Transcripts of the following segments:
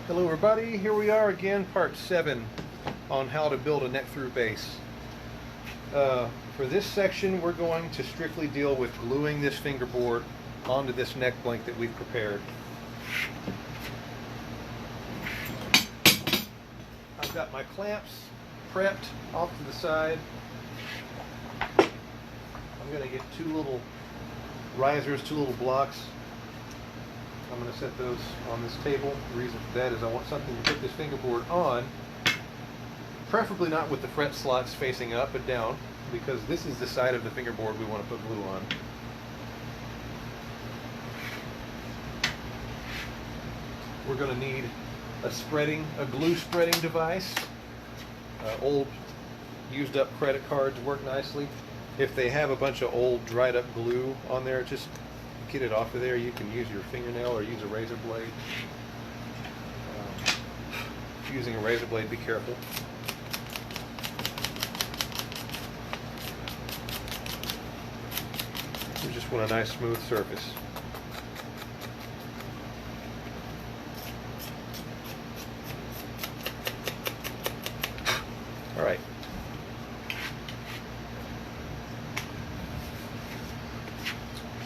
Hello everybody, here we are again, part 7 on how to build a neck-through base. For this section we're going to strictly deal with gluing this fingerboard onto this neck blank that we've prepared. I've got my clamps prepped off to the side. I'm going to get two little risers, two little blocks. I'm going to set those on this table. The reason for that is I want something to put this fingerboard on, preferably not with the fret slots facing up and down, because this is the side of the fingerboard we want to put glue on. We're going to need a glue spreading device. Old used up credit cards work nicely. If they have a bunch of old dried up glue on there, just get it off of there. You can use your fingernail or use a razor blade. Using a razor blade, be careful. We just want a nice smooth surface. All right.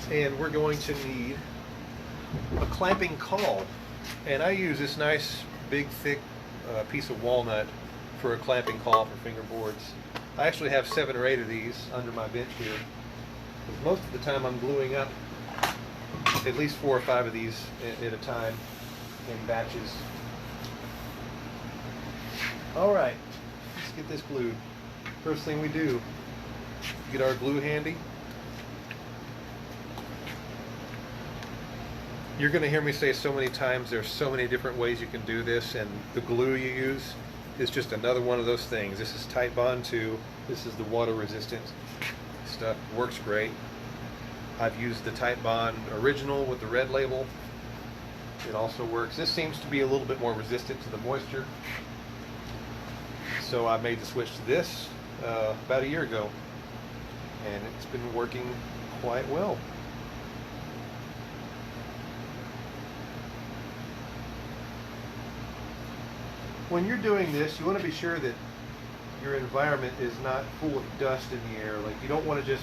And we're going to need a clamping caul, and I use this nice big thick piece of walnut for a clamping caul for fingerboards. I actually have 7 or 8 of these under my bench here. Most of the time I'm gluing up at least 4 or 5 of these at a time in batches. Alright, let's get this glued. First thing we do, get our glue handy. You're going to hear me say so many times there's so many different ways you can do this, and the glue you use is just another one of those things. This is Titebond 2. This is the water resistant stuff. Works great. I've used the Titebond original with the red label. It also works. This seems to be a little bit more resistant to the moisture, so I made the switch to this about a year ago, and it's been working quite well. When you're doing this, you want to be sure that your environment is not full of dust in the air. Like, you don't want to just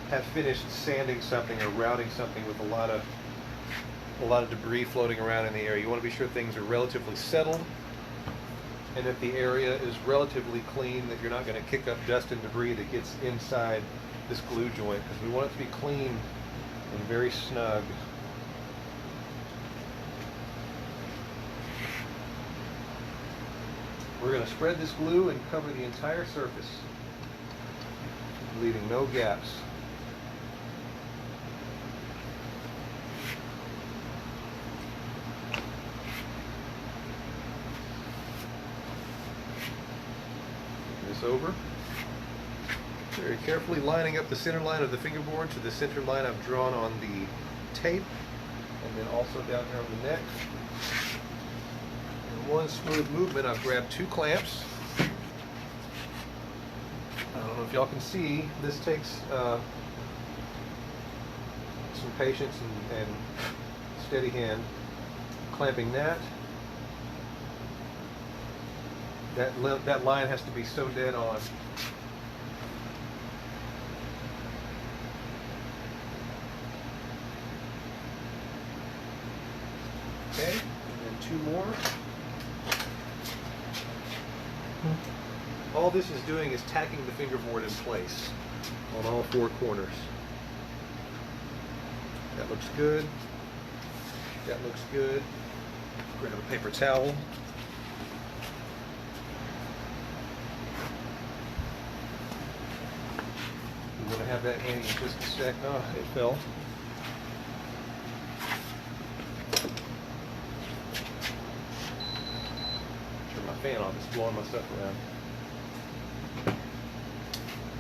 have finished sanding something or routing something with a lot of debris floating around in the air. You want to be sure things are relatively settled, and that the area is relatively clean, that you're not going to kick up dust and debris that gets inside this glue joint, because we want it to be clean and very snug. We're going to spread this glue and cover the entire surface, leaving no gaps. This over. Very carefully lining up the center line of the fingerboard to the center line I've drawn on the tape, and then also down here on the neck. One smooth movement, I've grabbed 2 clamps. I don't know if y'all can see, this takes some patience and steady hand. Clamping that line has to be so dead on. Okay, and then 2 more. All this is doing is tacking the fingerboard in place on all 4 corners. That looks good. That looks good. Grab a paper towel. We want to have that handy in just a sec. Oh, it fell. Turn my fan off. It's blowing my stuff around.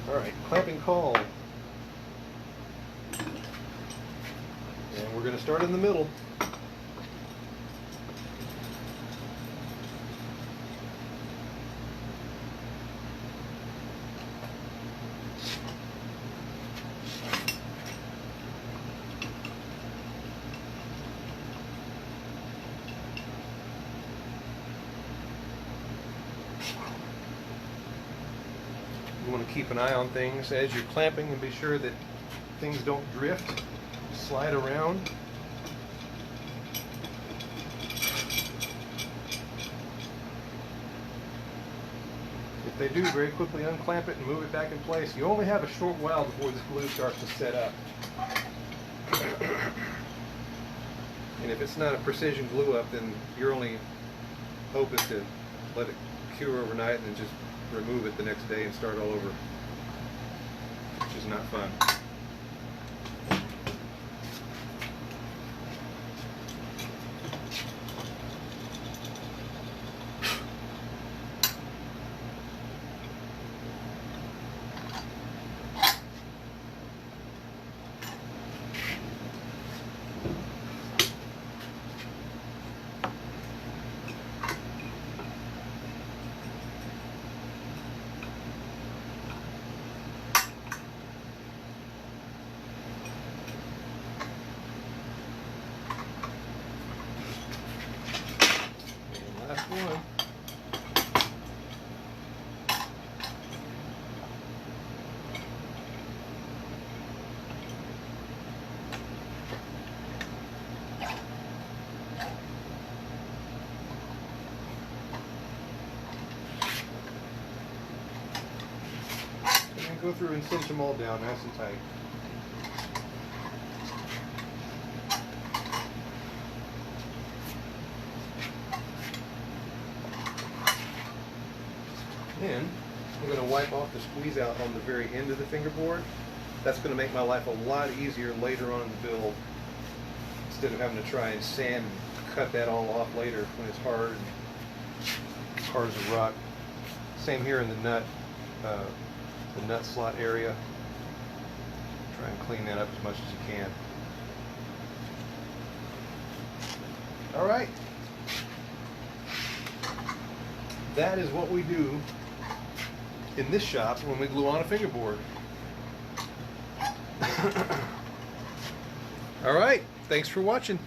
Alright, clamping caul. And we're going to start in the middle. want to keep an eye on things as you're clamping and be sure that things don't drift, slide around. If they do, very quickly unclamp it and move it back in place. You only have a short while before this glue starts to set up. And if it's not a precision glue up, then your only hope is to let it cure overnight and then just remove it the next day and start all over, which is not fun. Last one. And go through and cinch them all down nice and tight. Then I'm going to wipe off the squeeze out on the very end of the fingerboard. That's going to make my life a lot easier later on in the build, instead of having to try and sand and cut that all off later when it's hard as a rock. Same here in the nut slot area. Try and clean that up as much as you can. All right. That is what we do in this shop when we glue on a fingerboard. All right, thanks for watching.